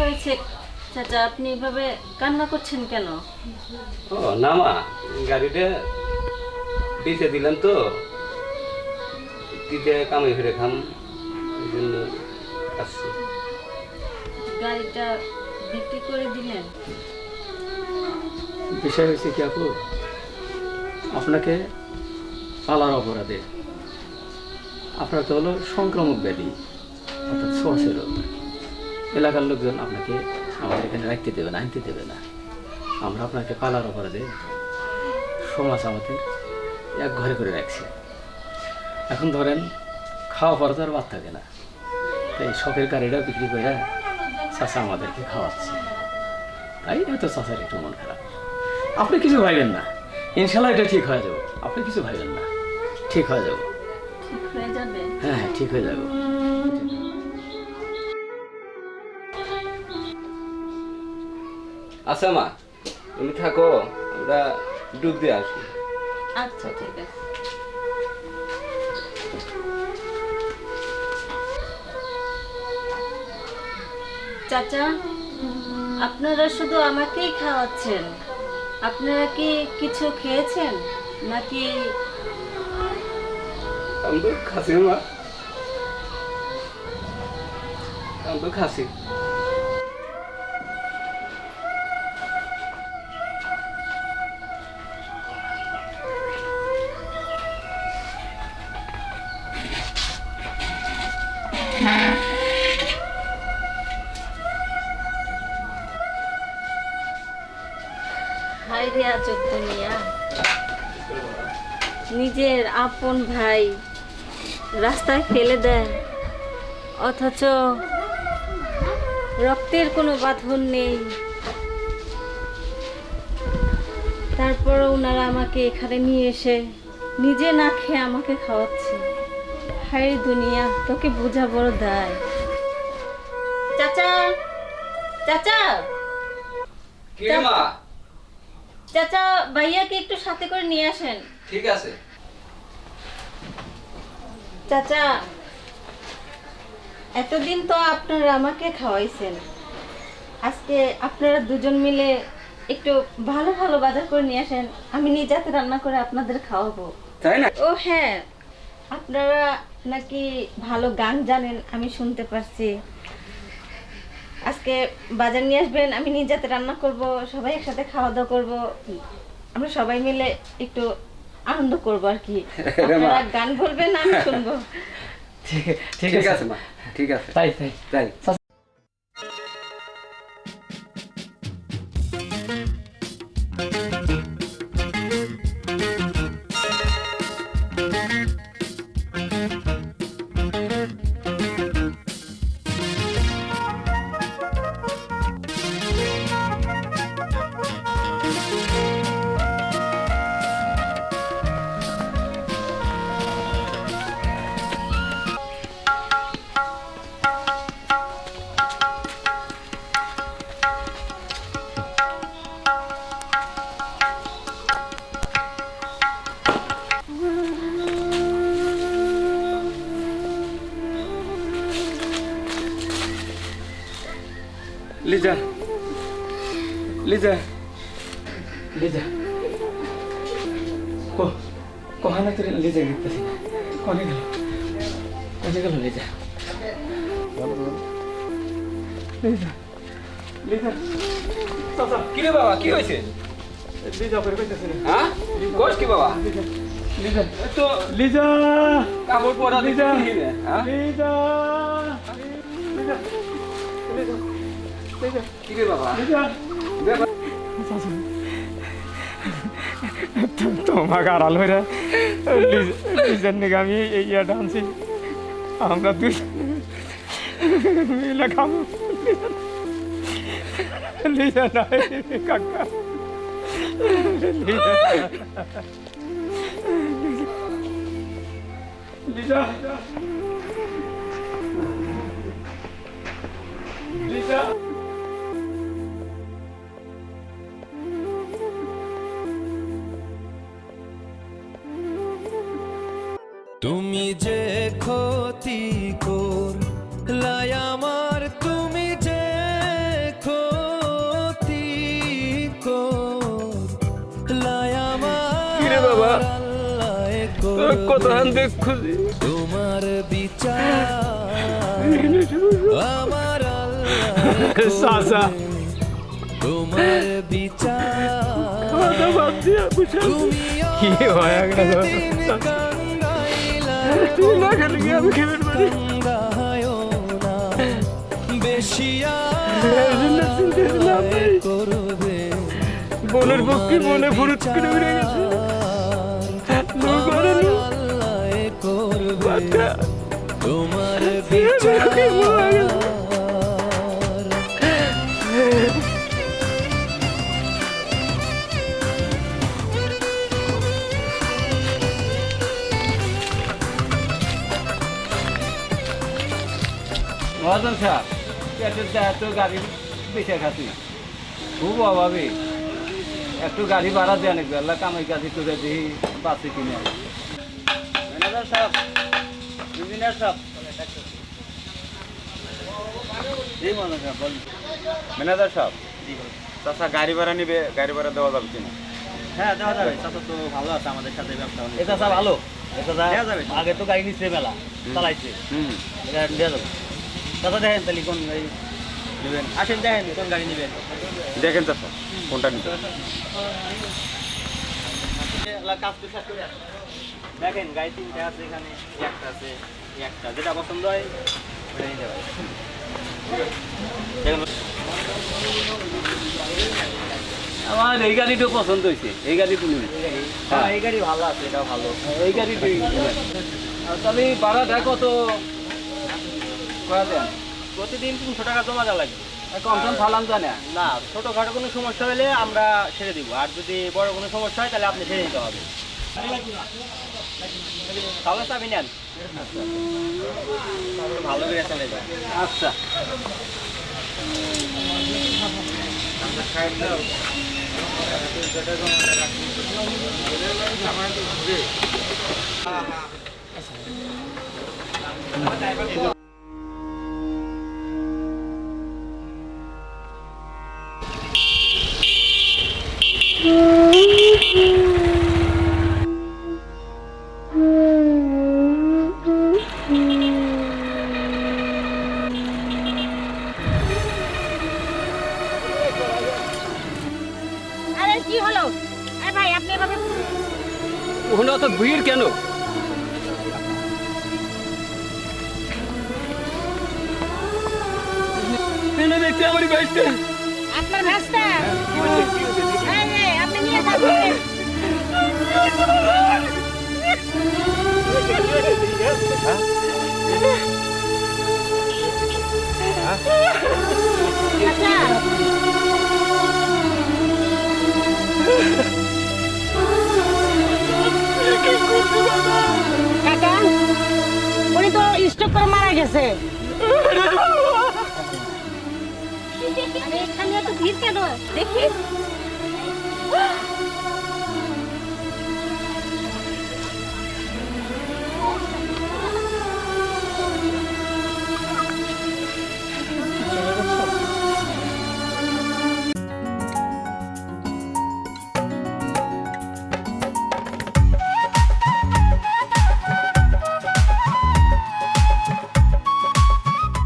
হয়েছে চাচা, আপনি এভাবে কান্না করছেন কেন? ও না মা, গাড়িটা বেঁচে দিলাম তো, দিতে কামাই ফিরে খাম, এই জন্য আসছি। গাড়িটা বিক্রি করে দিলেন? বিষয় হয়েছে কি আপু, আপনাকে পালার অপরাধে আপনার তো হলো সংক্রামক ব্যাধি, অর্থাৎ ছোঁয়াচে রোগ। এলাকার লোকজন আপনাকে আমাদের এখানে রাখতে দেবে না, আনতে দেবে না। আমরা আপনাকে পালার অপরাধে সমাজ আমাদের এক ঘরে করে রাখছে। এখন ধরেন খাওয়া পড়া তো আর বাদ থাকে না, তাই শখের গাড়িটা বিক্রি করে চাচা আমাদেরকে খাওয়াচ্ছে। তাই হয়তো চাচার একটু মন খারাপ। আপনি কিছু ভাইবেন না, ইনশাল্লাহ এটা ঠিক হয়ে যাবো। আপনি কিছু ভাইবেন না, ঠিক হয়ে যাবো। ঠিক হয়ে যাবে? হ্যাঁ হ্যাঁ, ঠিক হয়ে যাবো। আচ্ছা মা, তুমি থাকো, আমরা ডুব দিয়ে আসি। আচ্ছা ঠিক আছে। চাচা, আপনারা শুধু আমাকেই খাওয়াচ্ছেন, আপনারা কি কিছু খেয়েছেন নাকি? আমি তো খাসি মা, আমি তো খাসি। হায় রে আজব দুনিয়া, নিজের আপন ভাই রাস্তায় ফেলে দেয়, অথচ রক্তের কোনো বাঁধন নেই। তারপর ওনারা আমাকে এখানে নিয়ে এসে নিজে না খেয়ে আমাকে খাওয়াচ্ছে। হায় দুনিয়া, তোকে বোঝা বড় দায়। চাচা, চাচা, কি মা? চাচা, ভাইয়াকে একটু সাথে করে নিয়ে আসেন। ঠিক আছে। চাচা, এতদিন তো আপনারা আমাকে খাওয়াইছেন, আজকে আপনারা দুজন মিলে একটু ভালো ভালো বাজার করে নিয়ে আসেন, আমি নিজে হাতে রান্না করে আপনাদের খাওয়াবো। তাই না? ও হ্যাঁ, আপনারা নাকি ভালো গান জানেন, আমি শুনতে পারছি। আজকে বাজার নিয়ে আসবেন, আমি নিজে হাতে রান্না করব, সবাই একসাথে খাওয়া দাওয়া করবো, আমরা সবাই মিলে একটু আনন্দ করবো আর কি। আপনারা গান বলবেন, আমি শুনবো। ঠিক ঠিক আছে মা, ঠিক আছে। তাই তাই তাই। লিজা, লিজা, লিজা, কোহানা তোর লিজা দেখতেছি না, কনে গেল, কনে গেল লিজা? লিজা, লিজা, চাচা, কি রে বাবা, কি হয়েছে? লিজা করে কইতেছে না। হ্যাঁ, কোষ কি বাবা? লিজা, তো লিজা, কাপড় পরা লিজা, দেখি না, হ্যাঁ? লিজা, লিজা, লিজা, লিজা, কি রে বাবা? লিজা, ব্যাপার? তোমাকে আড়াল হয়ে লিজার নিকে আমি এই ইয়াটা আনছি, আমরা দুই মিলে খাবো। লিজা নাই কাকা, লিজা, লিজা, লিজা। তুমি যে ক্ষতি করলাই আমার, তুমি যে কত হান দেখ খুঁজি তোমার বিচার আমার চাচা তোমার বিচার কথা বাদ দিয়া বুঝে কি হয়ে গেল তুই না খেলে কি আমি খেলে পারি বেশিয়া করবে বোনের পক্ষে মনে ফুরুত করে উড়ে গেছে করবে তোমার বিচার মহাজন সাহেব পেটের এত গাড়ি বেঁচে খাচ্ছি খুব অভাবে একটু গাড়ি ভাড়া দেন একবার কামাই কাজি করে দিই বাসে কিনে ম্যানেজার সাহেব ইঞ্জিনিয়ার সাহেব ম্যানেজার সাহেব চাচা গাড়ি ভাড়া নিবে গাড়ি ভাড়া দেওয়া যাবে কিনা হ্যাঁ দেওয়া যাবে চাচা তো ভালো আছে আমাদের সাথে ব্যবসা এ চাচা ভালো এ চাচা দেওয়া যাবে আগে তো গাড়ি নিচ্ছে মেলা চালাইছে এটা দেওয়া যাবে চাচা দেখেন তাহলে কোন গাড়ি নেবেন আসেন দেখেন কোন গাড়ি নেবেন দেখেন চাচা কোনটা নিতে কাজ তো শেষ করে আসেন। দেখেন গাড়ি তিনটা আছে এখানে একটা আছে একটা যেটা পছন্দ হয় ওটা নিতে পারেন দেখেন আমার এই গাড়িটা পছন্দ হয়েছে এই গাড়ি তুমি হ্যাঁ এই গাড়ি ভালো আছে এটাও ভালো এই গাড়ি তাহলে ভাড়াটা কত করা দেন প্রতিদিন 300 টাকা জমা দেওয়া লাগবে কম সম ফালাম জানে না ছোটোখাটো কোনো সমস্যা হলে আমরা ছেড়ে দিব আর যদি বড় কোনো সমস্যা হয় তাহলে আপনি ছেড়ে দিতে হবে তাহলে চাবি নেন ভালো করে চলে যায় আচ্ছা আরে কি হলো? আরে ভাই আপনি এভাবে ওখানে অত ভিড় কেন এনে দেখতে আমার বাইকটা আপনার ভাষা আরে আপনি নিয়ে যাবেন আচ্ছা কাকা উনি তো স্ট্রোক করে মারা গেছে আরে এখানে এত ভিড় কেন দেখি